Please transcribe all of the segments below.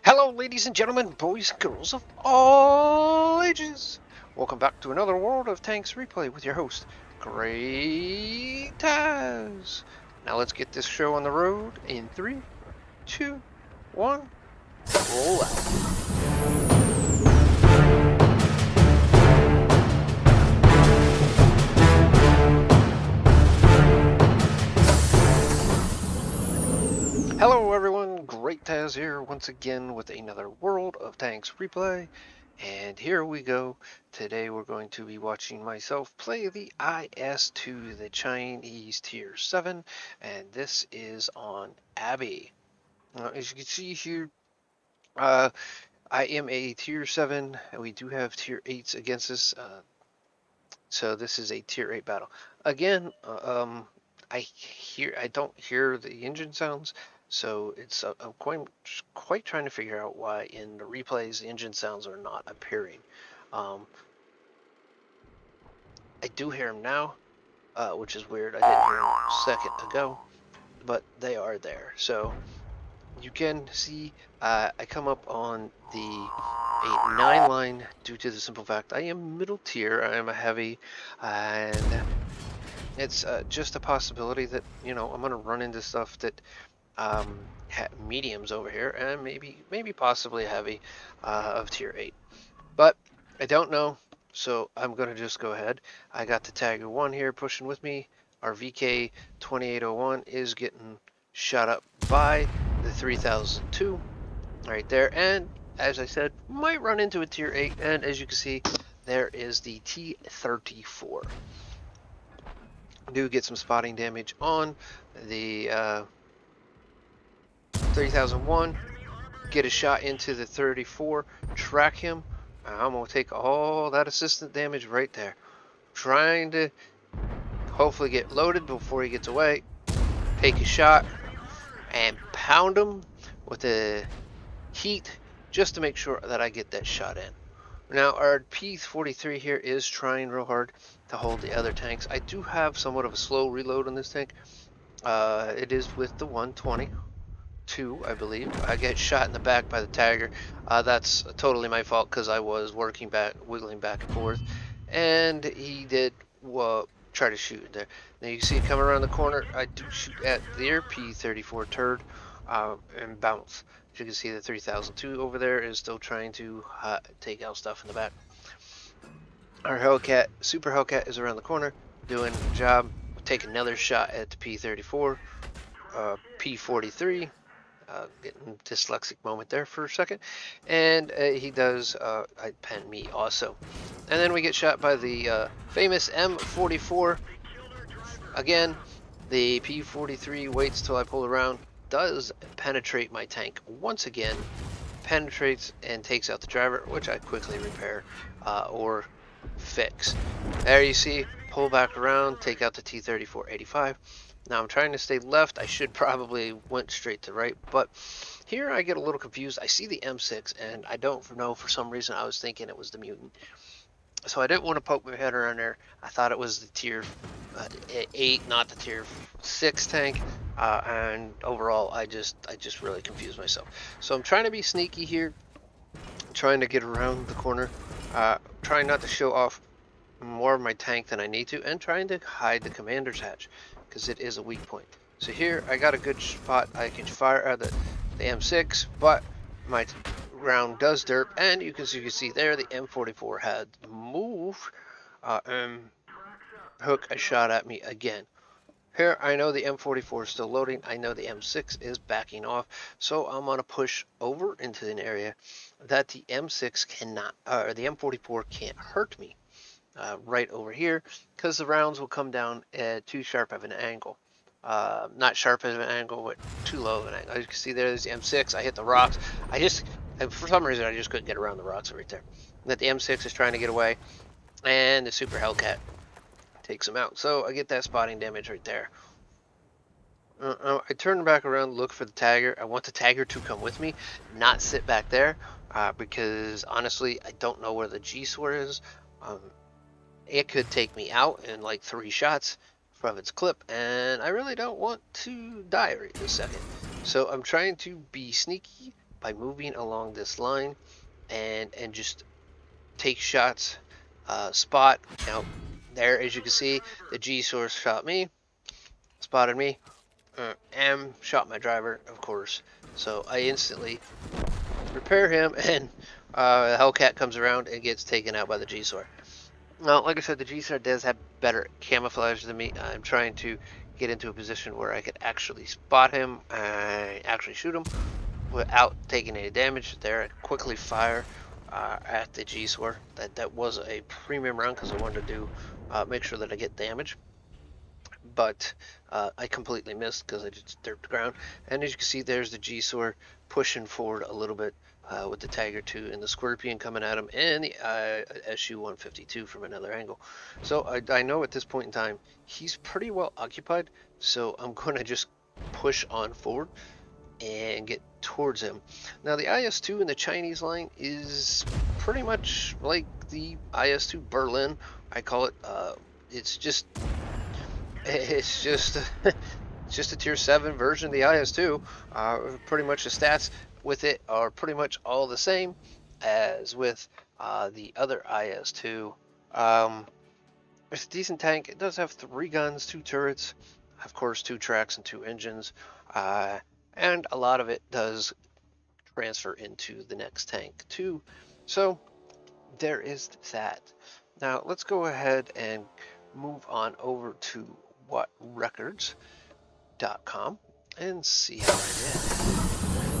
Hello, ladies and gentlemen, boys and girls of all ages. Welcome back to another World of Tanks replay with your host, GreatTaz. Now let's get this show on the road in 3, 2, 1, roll out. Hello everyone, GreatTaz here once again with another World of Tanks replay. And here we go. Today we're going to be watching myself play the IS-2, the Chinese Tier 7, and this is on Abbey. As you can see here, I am a Tier 7, and we do have Tier 8s against us, so this is a Tier 8 battle. Again, I don't hear the engine sounds, so it's I'm quite trying to figure out why in the replays the engine sounds are not appearing. Um, I do hear them now, which is weird. I didn't hear them a second ago, but they are there. So you can see I come up on the 8-9 line due to the simple fact I am middle tier. I am a heavy, and it's just a possibility that I'm going to run into stuff that mediums over here, and maybe possibly a heavy of tier 8. But I don't know, so I'm going to just go ahead. I got the Tiger 1 here pushing with me. Our VK 2801 is getting shot up by the 3002 right there. And as I said, might run into a tier 8. And as you can see, there is the T-34. Do get some spotting damage on the 3001. Get a shot into the 34, track him. I'm going to take all that assistant damage right there. Trying to hopefully get loaded before he gets away. Take a shot and pound him with the heat just to make sure that I get that shot in. Now our P-43 here is trying real hard to hold the other tanks. I do have somewhat of a slow reload on this tank. It is with the 120. I believe. I get shot in the back by the Tiger. That's totally my fault because I was wiggling back and forth, and he did try to shoot in there. Now you can see coming around the corner. I do shoot at their P-34 turd and bounce. As you can see, the 3002 over there is still trying to take out stuff in the back. Our Hellcat, Super Hellcat, is around the corner doing a job. Take another shot at the P-34, P-43. Getting dyslexic moment there for a second, and he does I pen me also, and then we get shot by the famous M44. Again, the P43 waits till I pull around, does penetrate my tank once again, penetrates and takes out the driver, which I quickly repair or fix. There you see, pull back around, take out the T-34-85. Now I'm trying to stay left. I should probably went straight to right, but here I get a little confused. I see the M6, and I don't know, for some reason I was thinking it was the mutant. So I didn't want to poke my head around there. I thought it was the tier 8, not the tier 6 tank. And overall, I just really confused myself. So I'm trying to be sneaky here, trying to get around the corner, trying not to show off more of my tank than I need to, and trying to hide the commander's hatch because it is a weak point. So here I got a good spot. I can fire at the M6, but my round does derp, and you can see there the M44 had moved and hook a shot at me again. Here I know the M44 is still loading. I know the M6 is backing off, so I'm gonna push over into an area that the M6 cannot, or the M44 can't hurt me. Right over here, because the rounds will come down at too sharp of an angle. Not sharp of an angle, but too low of an angle. As you can see there's the M6. I hit the rocks. For some reason, I just couldn't get around the rocks right there. That the M6 is trying to get away, and the Super Hellcat takes him out. So I get that spotting damage right there. I turn back around, look for the Tiger. I want the Tiger to come with me, not sit back there, because honestly, I don't know where the G-SWOR is. It could take me out in like 3 shots from its clip, and I really don't want to die right this second. So I'm trying to be sneaky, by moving along this line and just take shots, spot. Now, there, as you can see, the G source shot me, spotted me, M shot my driver, of course. So I instantly repair him, and Hellcat comes around and gets taken out by the G source. Now, like I said, the G-Star does have better camouflage than me. I'm trying to get into a position where I could actually spot him and actually shoot him without taking any damage. There, I quickly fire at the G-Sword. That was a premium round because I wanted to do make sure that I get damage. But I completely missed because I just dirt the ground. And as you can see, there's the G-Sword pushing forward a little bit with the Tiger 2 and the Scorpion coming at him, and the SU-152 from another angle. So I know at this point in time, he's pretty well occupied, so I'm going to just push on forward and get towards him. Now, the IS-2 in the Chinese line is pretty much like the IS-2 Berlin. I call it. It's just it's just just a tier 7 version of the IS-2. Pretty much the stats with it are pretty much all the same as with the other IS-2. It's a decent tank. It does have 3 guns, 2 turrets, of course 2 tracks and 2 engines, and a lot of it does transfer into the next tank too. So there is that. Now let's go ahead and move on over to WhatRecords.com and see how I did.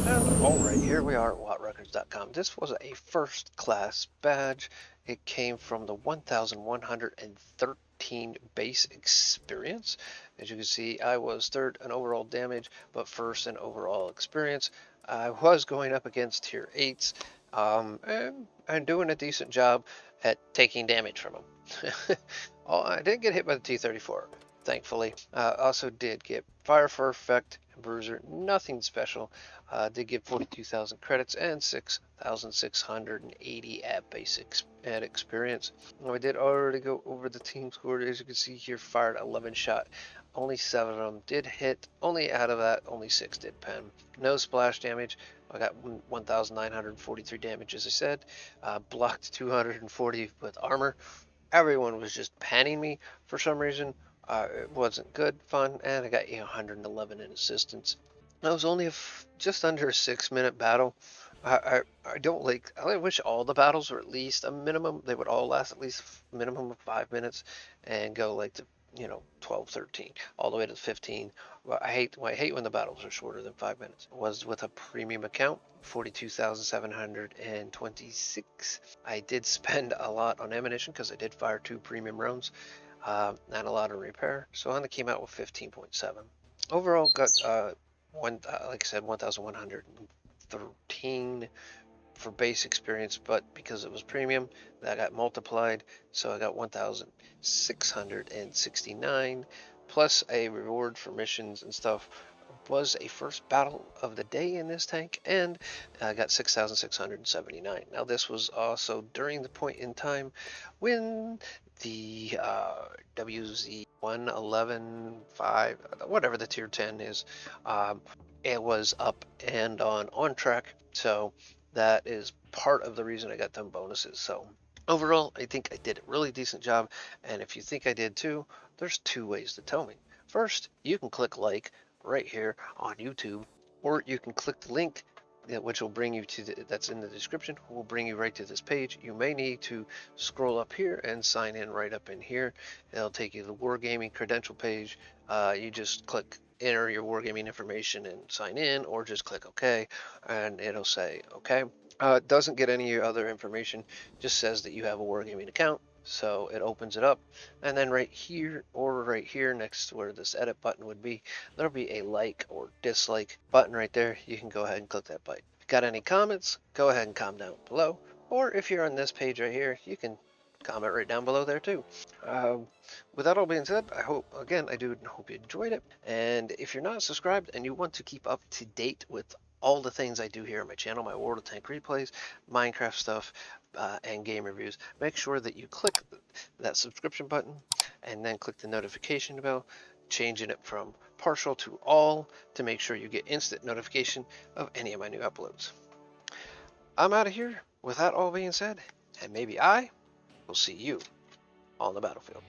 And alright, here we are at WhatRecords.com. This was a first class badge. It came from the 1113 base experience. As you can see, I was third in overall damage, but first in overall experience. I was going up against tier 8s, and doing a decent job at taking damage from them. I didn't get hit by the T-34, thankfully. Also did get Fire for Effect, Bruiser, nothing special. Did get 42,000 credits and 6,680 at basic at experience. I did already go over the team score. As you can see here, fired 11 shot. Only 7 of them did hit. Only out of that, only 6 did pen. No splash damage. I got 1,943 damage, as I said. Blocked 240 with armor. Everyone was just panning me for some reason. It wasn't good fun, and I got 111 in assistance. That was only just under a 6-minute battle. I don't like. I wish all the battles were at least a minimum. They would all last at least a minimum of 5 minutes, and go like to 12, 13, all the way to 15. Well, I hate when the battles are shorter than 5 minutes. It was with a premium account, 42,726. I did spend a lot on ammunition because I did fire 2 premium rounds, and a lot of repair. So I only came out with 15.7. Overall, got like I said, 1,113 for base experience, but because it was premium, that got multiplied, so I got 1,669 plus a reward for missions and stuff. Was a first battle of the day in this tank, and I got 6,679. Now this was also during the point in time when the WZ-111.5, whatever the tier 10 is, it was up and on track. So that is part of the reason I got them bonuses. So overall, I think I did a really decent job. And if you think I did too, there's 2 ways to tell me. First, you can click like right here on YouTube, or you can click the link which will bring you to that's in the description, will bring you right to this page. You may need to scroll up here and sign in right up in here. It'll take you to the Wargaming credential page. You just click enter your Wargaming information and sign in, or just click OK, and it'll say OK. It doesn't get any other information, just says that you have a Wargaming account. So it opens it up, and then right here, or right here next to where this edit button would be, there'll be a like or dislike button right there. You can go ahead and click that button. If you got any comments, go ahead and comment down below, or if you're on this page right here, you can comment right down below there too. With that all being said, I hope you enjoyed it, and if you're not subscribed and you want to keep up to date with all the things I do here on my channel, my World of Tank replays, Minecraft stuff, and game reviews, make sure that you click that subscription button and then click the notification bell, changing it from partial to all to make sure you get instant notification of any of my new uploads. I'm out of here with that all being said, and maybe I will see you on the battlefield.